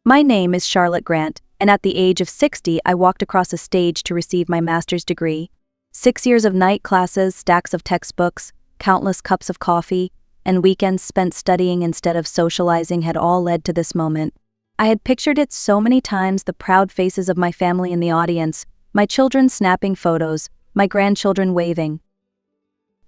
My name is Charlotte Grant, and at the age of 60, I walked across a stage to receive my master's degree. 6 years of night classes, stacks of textbooks, countless cups of coffee, and weekends spent studying instead of socializing had all led to this moment. I had pictured it so many times, the proud faces of my family in the audience, my children snapping photos, my grandchildren waving.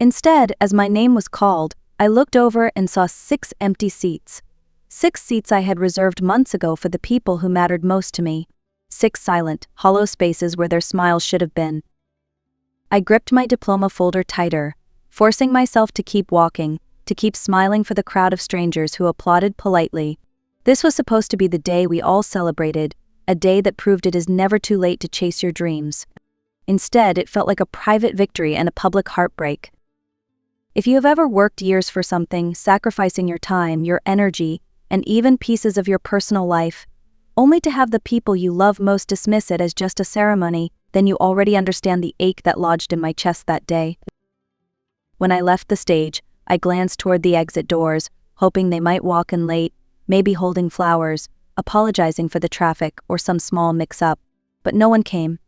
Instead, as my name was called, I looked over and saw 6 empty seats. 6 seats I had reserved months ago for the people who mattered most to me. 6 silent, hollow spaces where their smiles should have been. I gripped my diploma folder tighter, forcing myself to keep walking, to keep smiling for the crowd of strangers who applauded politely. This was supposed to be the day we all celebrated, a day that proved it is never too late to chase your dreams. Instead, it felt like a private victory and a public heartbreak. If you have ever worked years for something, sacrificing your time, your energy, and even pieces of your personal life, only to have the people you love most dismiss it as just a ceremony, then you already understand the ache that lodged in my chest that day. When I left the stage, I glanced toward the exit doors, hoping they might walk in late, maybe holding flowers, apologizing for the traffic or some small mix-up, but no one came.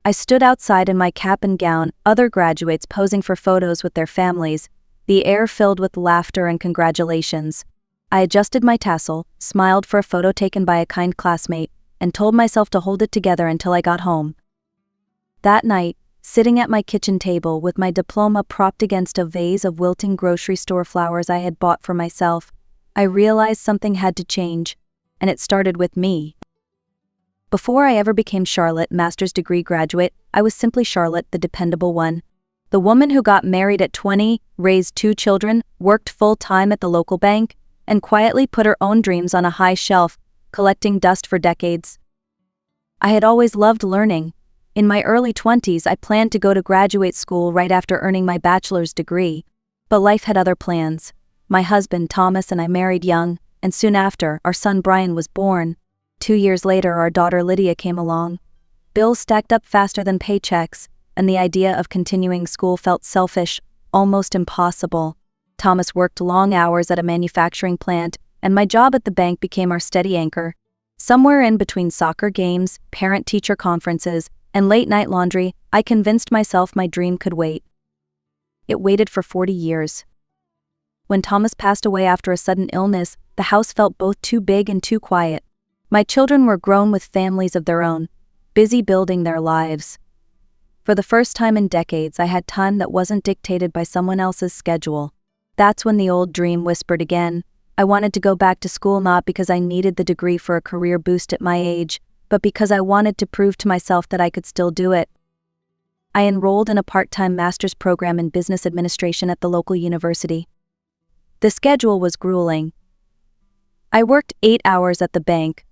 I stood outside in my cap and gown, other graduates posing for photos with their families, the air filled with laughter and congratulations. I adjusted my tassel, smiled for a photo taken by a kind classmate, and told myself to hold it together until I got home. That night, sitting at my kitchen table with my diploma propped against a vase of wilting grocery store flowers I had bought for myself, I realized something had to change, and it started with me. Before I ever became Charlotte, master's degree graduate, I was simply Charlotte, the dependable one. The woman who got married at 20, raised 2 children, worked full-time at the local bank, and quietly put her own dreams on a high shelf, collecting dust for decades. I had always loved learning. In my early 20s, I planned to go to graduate school right after earning my bachelor's degree. But life had other plans. My husband, Thomas, and I married young, and soon after, our son Brian was born. 2 years later, our daughter Lydia came along. Bills stacked up faster than paychecks, and the idea of continuing school felt selfish, almost impossible. Thomas worked long hours at a manufacturing plant, and my job at the bank became our steady anchor. Somewhere in between soccer games, parent-teacher conferences, and late-night laundry, I convinced myself my dream could wait. It waited for 40 years. When Thomas passed away after a sudden illness, the house felt both too big and too quiet. My children were grown with families of their own, busy building their lives. For the first time in decades, I had time that wasn't dictated by someone else's schedule. That's when the old dream whispered again. I wanted to go back to school not because I needed the degree for a career boost at my age, but because I wanted to prove to myself that I could still do it. I enrolled in a part-time master's program in business administration at the local university. The schedule was grueling. I worked 8 hours at the bank,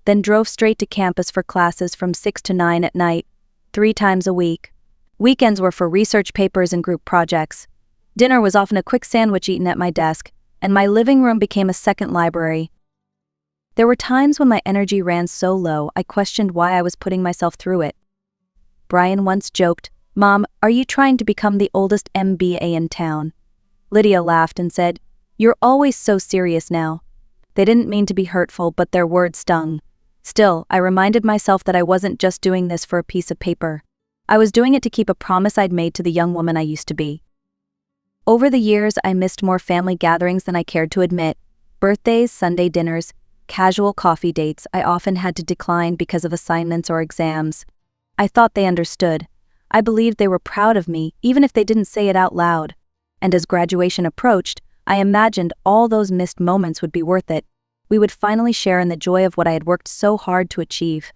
then drove straight to campus for classes from 6 to 9 at night, 3 times a week. Weekends were for research papers and group projects. Dinner was often a quick sandwich eaten at my desk, and my living room became a second library. There were times when my energy ran so low I questioned why I was putting myself through it. Brian once joked, "Mom, are you trying to become the oldest MBA in town?" Lydia laughed and said, "You're always so serious now." They didn't mean to be hurtful, but their words stung. Still, I reminded myself that I wasn't just doing this for a piece of paper. I was doing it to keep a promise I'd made to the young woman I used to be. Over the years, I missed more family gatherings than I cared to admit. Birthdays, Sunday dinners, casual coffee dates I often had to decline because of assignments or exams. I thought they understood. I believed they were proud of me, even if they didn't say it out loud. And as graduation approached, I imagined all those missed moments would be worth it. We would finally share in the joy of what I had worked so hard to achieve.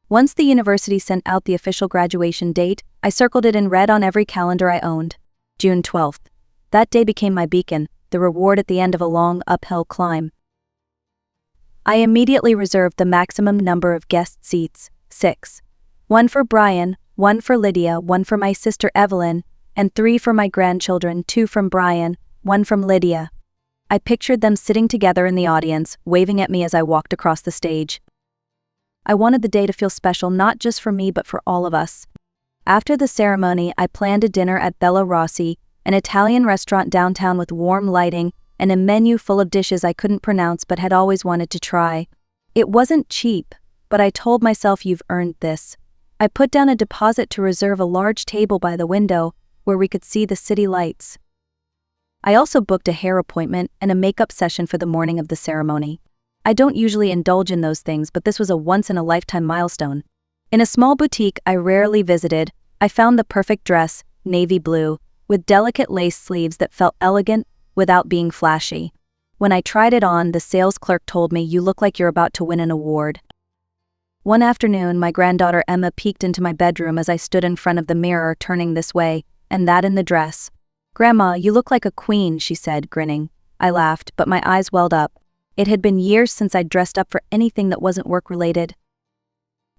Once the university sent out the official graduation date, I circled it in red on every calendar I owned. June 12th. That day became my beacon, the reward at the end of a long uphill climb. I immediately reserved the maximum number of guest seats, 6. 1 for Brian, 1 for Lydia, 1 for my sister Evelyn, and 3 for my grandchildren, 2 from Brian, 1 from Lydia. I pictured them sitting together in the audience, waving at me as I walked across the stage. I wanted the day to feel special not just for me but for all of us. After the ceremony, I planned a dinner at Bella Rossi, an Italian restaurant downtown with warm lighting, and a menu full of dishes I couldn't pronounce but had always wanted to try. It wasn't cheap, but I told myself, you've earned this. I put down a deposit to reserve a large table by the window where we could see the city lights. I also booked a hair appointment and a makeup session for the morning of the ceremony. I don't usually indulge in those things, but this was a once-in-a-lifetime milestone. In a small boutique I rarely visited, I found the perfect dress, navy blue, with delicate lace sleeves that felt elegant without being flashy. When I tried it on, the sales clerk told me, "You look like you're about to win an award." One afternoon, my granddaughter Emma peeked into my bedroom as I stood in front of the mirror, turning this way and that in the dress. "Grandma, you look like a queen," she said, grinning. I laughed, but my eyes welled up. It had been years since I'd dressed up for anything that wasn't work-related.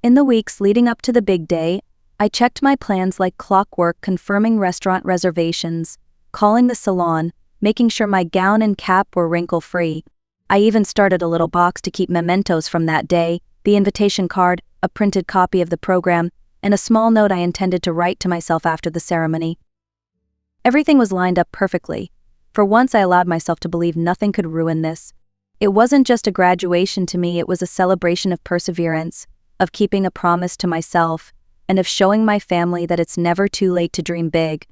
In the weeks leading up to the big day, I checked my plans like clockwork, confirming restaurant reservations, calling the salon, making sure my gown and cap were wrinkle-free. I even started a little box to keep mementos from that day, the invitation card, a printed copy of the program, and a small note I intended to write to myself after the ceremony. Everything was lined up perfectly. For once I allowed myself to believe nothing could ruin this. It wasn't just a graduation to me, it was a celebration of perseverance, of keeping a promise to myself, and of showing my family that it's never too late to dream big.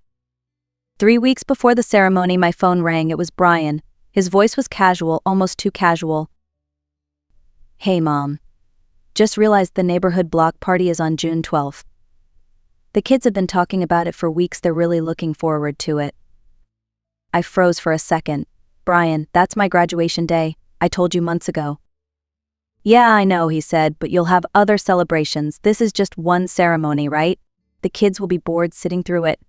3 weeks before the ceremony, my phone rang. It was Brian. His voice was casual, almost too casual. "Hey, Mom. Just realized the neighborhood block party is on June 12th. The kids have been talking about it for weeks. They're really looking forward to it." I froze for a second. "Brian, that's my graduation day. I told you months ago." "Yeah, I know," he said, "but you'll have other celebrations. This is just one ceremony, right? The kids will be bored sitting through it."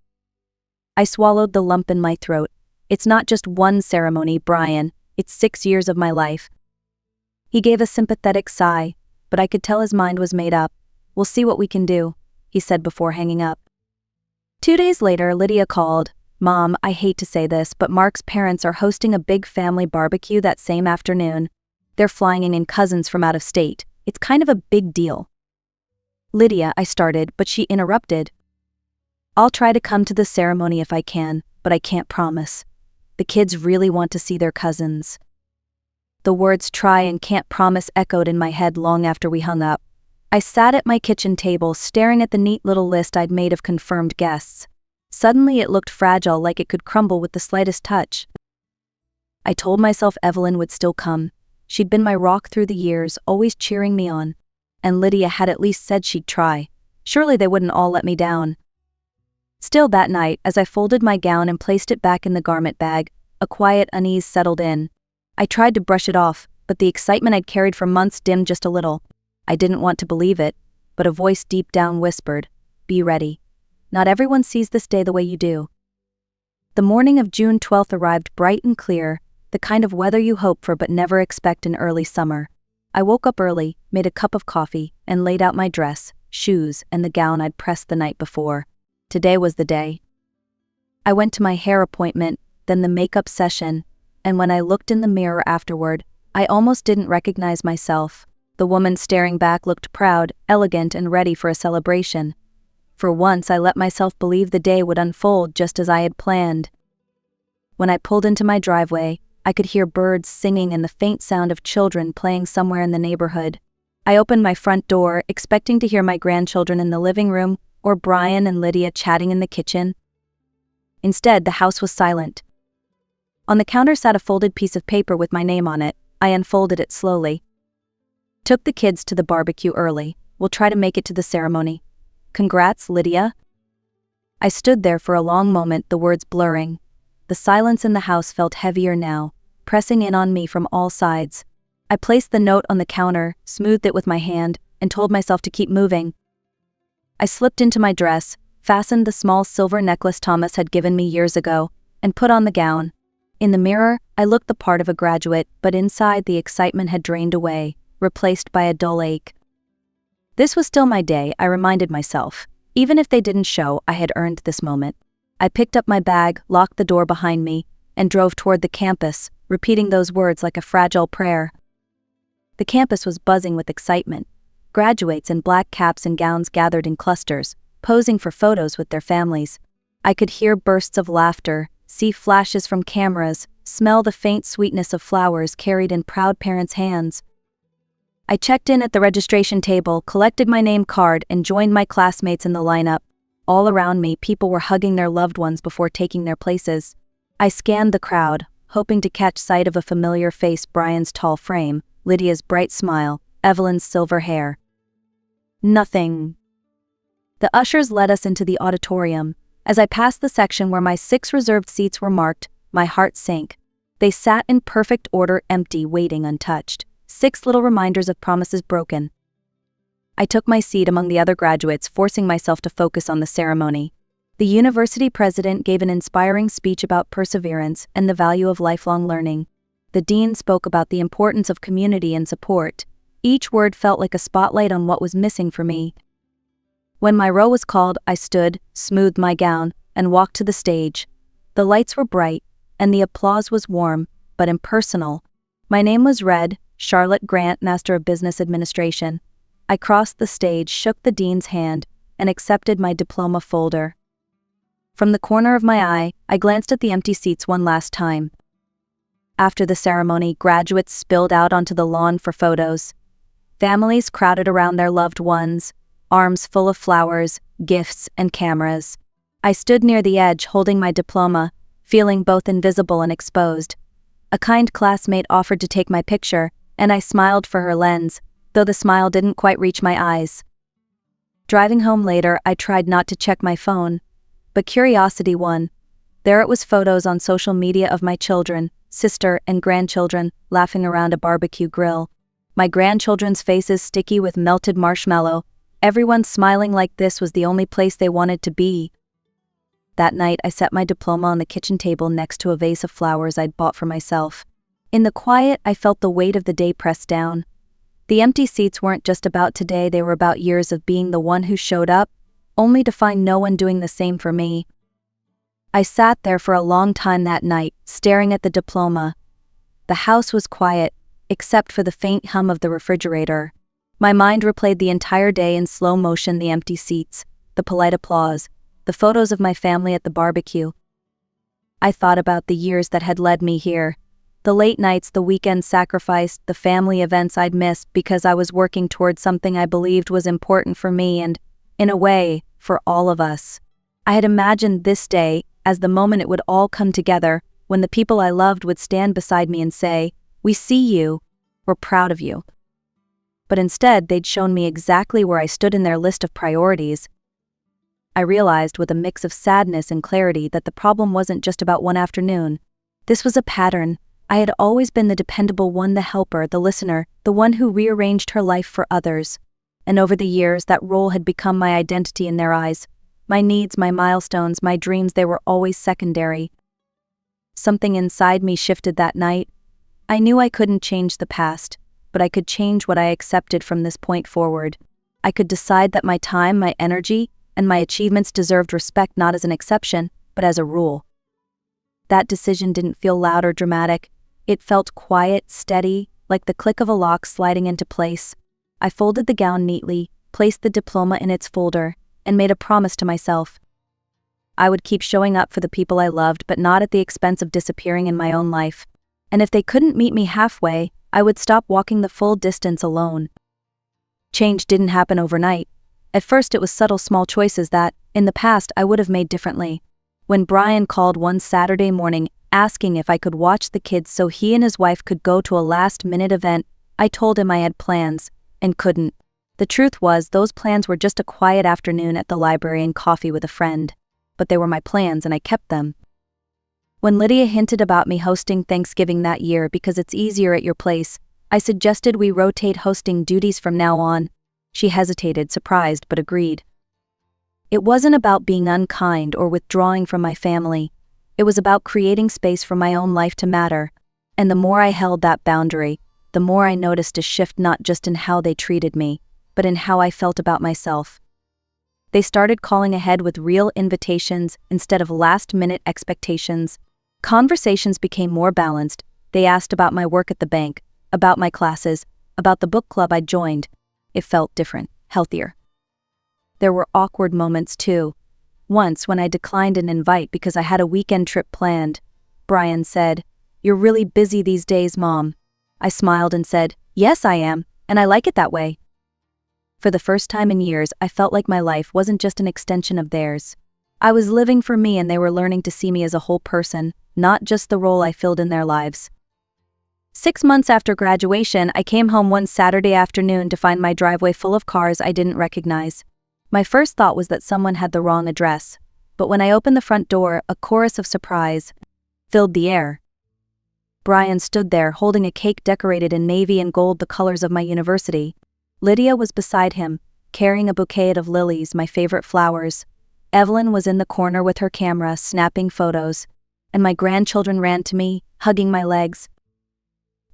I swallowed the lump in my throat. "It's not just one ceremony, Brian. It's 6 years of my life." He gave a sympathetic sigh, but I could tell his mind was made up. "We'll see what we can do," he said before hanging up. 2 days later, Lydia called. "Mom, I hate to say this, but Mark's parents are hosting a big family barbecue that same afternoon. They're flying in cousins from out of state. It's kind of a big deal." "Lydia," I started, but she interrupted. "I'll try to come to the ceremony if I can, but I can't promise. The kids really want to see their cousins." The words "try" and "can't promise" echoed in my head long after we hung up. I sat at my kitchen table, staring at the neat little list I'd made of confirmed guests. Suddenly it looked fragile, like it could crumble with the slightest touch. I told myself Evelyn would still come. She'd been my rock through the years, always cheering me on. And Lydia had at least said she'd try. Surely they wouldn't all let me down. Still, that night, as I folded my gown and placed it back in the garment bag, a quiet unease settled in. I tried to brush it off, but the excitement I'd carried for months dimmed just a little. I didn't want to believe it, but a voice deep down whispered, "Be ready. Not everyone sees this day the way you do." The morning of June 12th arrived bright and clear, the kind of weather you hope for but never expect in early summer. I woke up early, made a cup of coffee, and laid out my dress, shoes, and the gown I'd pressed the night before. Today was the day. I went to my hair appointment, then the makeup session, and when I looked in the mirror afterward, I almost didn't recognize myself. The woman staring back looked proud, elegant, and ready for a celebration. For once, I let myself believe the day would unfold just as I had planned. When I pulled into my driveway, I could hear birds singing and the faint sound of children playing somewhere in the neighborhood. I opened my front door, expecting to hear my grandchildren in the living room or Brian and Lydia chatting in the kitchen. Instead, the house was silent. On the counter sat a folded piece of paper with my name on it. I unfolded it slowly. "Took the kids to the barbecue early. We'll try to make it to the ceremony. Congrats, Lydia." I stood there for a long moment, the words blurring. The silence in the house felt heavier now, pressing in on me from all sides. I placed the note on the counter, smoothed it with my hand, and told myself to keep moving. I slipped into my dress, fastened the small silver necklace Thomas had given me years ago, and put on the gown. In the mirror, I looked the part of a graduate, but inside the excitement had drained away, replaced by a dull ache. This was still my day, I reminded myself. Even if they didn't show, I had earned this moment. I picked up my bag, locked the door behind me, and drove toward the campus, repeating those words like a fragile prayer. The campus was buzzing with excitement. Graduates in black caps and gowns gathered in clusters, posing for photos with their families. I could hear bursts of laughter, see flashes from cameras, smell the faint sweetness of flowers carried in proud parents' hands. I checked in at the registration table, collected my name card, and joined my classmates in the lineup. All around me, people were hugging their loved ones before taking their places. I scanned the crowd, hoping to catch sight of a familiar face: Brian's tall frame, Lydia's bright smile, Evelyn's silver hair. Nothing. The ushers led us into the auditorium. As I passed the section where my 6 reserved seats were marked, my heart sank. They sat in perfect order, empty, waiting, untouched. 6 little reminders of promises broken. I took my seat among the other graduates, forcing myself to focus on the ceremony. The university president gave an inspiring speech about perseverance and the value of lifelong learning. The dean spoke about the importance of community and support. Each word felt like a spotlight on what was missing for me. When my row was called, I stood, smoothed my gown, and walked to the stage. The lights were bright, and the applause was warm, but impersonal. My name was read, Charlotte Grant, Master of Business Administration. I crossed the stage, shook the dean's hand, and accepted my diploma folder. From the corner of my eye, I glanced at the empty seats one last time. After the ceremony, graduates spilled out onto the lawn for photos. Families crowded around their loved ones, arms full of flowers, gifts, and cameras. I stood near the edge, holding my diploma, feeling both invisible and exposed. A kind classmate offered to take my picture, and I smiled for her lens, though the smile didn't quite reach my eyes. Driving home later, I tried not to check my phone, but curiosity won. There it was, photos on social media of my children, sister, and grandchildren laughing around a barbecue grill. My grandchildren's faces sticky with melted marshmallow, everyone smiling like this was the only place they wanted to be. That night, I set my diploma on the kitchen table next to a vase of flowers I'd bought for myself. In the quiet, I felt the weight of the day pressed down. The empty seats weren't just about today, they were about years of being the one who showed up, only to find no one doing the same for me. I sat there for a long time that night, staring at the diploma. The house was quiet, except for the faint hum of the refrigerator. My mind replayed the entire day in slow motion: the empty seats, the polite applause, the photos of my family at the barbecue. I thought about the years that had led me here. The late nights, the weekends sacrificed, the family events I'd missed because I was working towards something I believed was important for me and, in a way, for all of us. I had imagined this day as the moment it would all come together, when the people I loved would stand beside me and say, "We see you, we're proud of you." But instead, they'd shown me exactly where I stood in their list of priorities. I realized with a mix of sadness and clarity that the problem wasn't just about one afternoon. This was a pattern. I had always been the dependable one, the helper, the listener, the one who rearranged her life for others. And over the years, that role had become my identity in their eyes. My needs, my milestones, my dreams, they were always secondary. Something inside me shifted that night. I knew I couldn't change the past, but I could change what I accepted from this point forward. I could decide that my time, my energy, and my achievements deserved respect, not as an exception, but as a rule. That decision didn't feel loud or dramatic. It felt quiet, steady, like the click of a lock sliding into place. I folded the gown neatly, placed the diploma in its folder, and made a promise to myself. I would keep showing up for the people I loved, but not at the expense of disappearing in my own life. And if they couldn't meet me halfway, I would stop walking the full distance alone. Change didn't happen overnight. At first, it was subtle, small choices that, in the past, I would have made differently. When Brian called one Saturday morning, asking if I could watch the kids so he and his wife could go to a last-minute event, I told him I had plans, and couldn't. The truth was, those plans were just a quiet afternoon at the library and coffee with a friend. But they were my plans, and I kept them. When Lydia hinted about me hosting Thanksgiving that year because it's easier at your place, I suggested we rotate hosting duties from now on. She hesitated, surprised, but agreed. It wasn't about being unkind or withdrawing from my family. It was about creating space for my own life to matter. And the more I held that boundary, the more I noticed a shift, not just in how they treated me, but in how I felt about myself. They started calling ahead with real invitations instead of last-minute expectations. Conversations became more balanced. They asked about my work at the bank, about my classes, about the book club I'd joined. It felt different, healthier. There were awkward moments too. Once, when I declined an invite because I had a weekend trip planned, Brian said, "You're really busy these days, Mom." I smiled and said, "Yes, I am, and I like it that way." For the first time in years, I felt like my life wasn't just an extension of theirs. I was living for me and they were learning to see me as a whole person, not just the role I filled in their lives. 6 months after graduation, I came home one Saturday afternoon to find my driveway full of cars I didn't recognize. My first thought was that someone had the wrong address, but when I opened the front door, a chorus of surprise filled the air. Brian stood there holding a cake decorated in navy and gold, the colors of my university. Lydia was beside him, carrying a bouquet of lilies, my favorite flowers. Evelyn was in the corner with her camera, snapping photos, and my grandchildren ran to me, hugging my legs.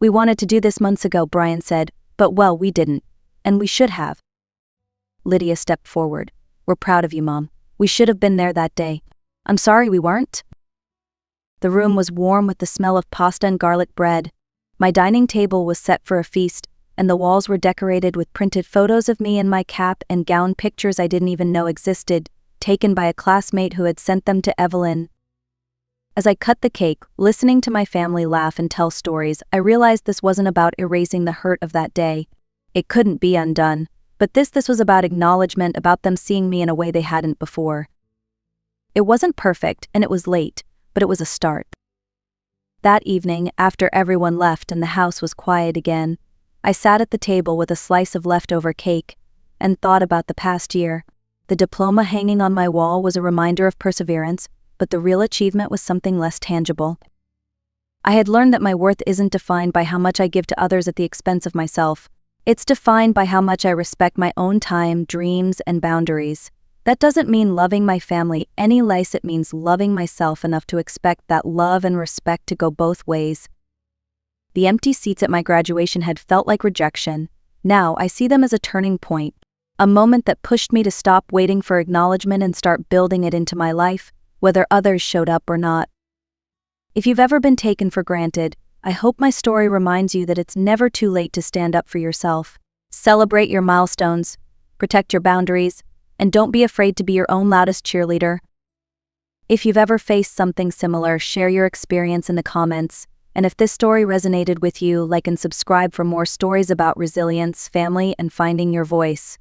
"We wanted to do this months ago," Brian said, "but well, we didn't. And we should have." Lydia stepped forward. "We're proud of you, Mom. We should have been there that day. I'm sorry we weren't." The room was warm with the smell of pasta and garlic bread. My dining table was set for a feast, and the walls were decorated with printed photos of me in my cap and gown, pictures I didn't even know existed, taken by a classmate who had sent them to Evelyn. As I cut the cake, listening to my family laugh and tell stories, I realized this wasn't about erasing the hurt of that day. It couldn't be undone, but this was about acknowledgement, about them seeing me in a way they hadn't before. It wasn't perfect, and it was late, but it was a start. That evening, after everyone left and the house was quiet again, I sat at the table with a slice of leftover cake and thought about the past year. The diploma hanging on my wall was a reminder of perseverance, but the real achievement was something less tangible. I had learned that my worth isn't defined by how much I give to others at the expense of myself. It's defined by how much I respect my own time, dreams, and boundaries. That doesn't mean loving my family any less, it means loving myself enough to expect that love and respect to go both ways. The empty seats at my graduation had felt like rejection. Now I see them as a turning point, a moment that pushed me to stop waiting for acknowledgement and start building it into my life, whether others showed up or not. If you've ever been taken for granted, I hope my story reminds you that it's never too late to stand up for yourself. Celebrate your milestones, protect your boundaries, and don't be afraid to be your own loudest cheerleader. If you've ever faced something similar, share your experience in the comments. And if this story resonated with you, like and subscribe for more stories about resilience, family, and finding your voice.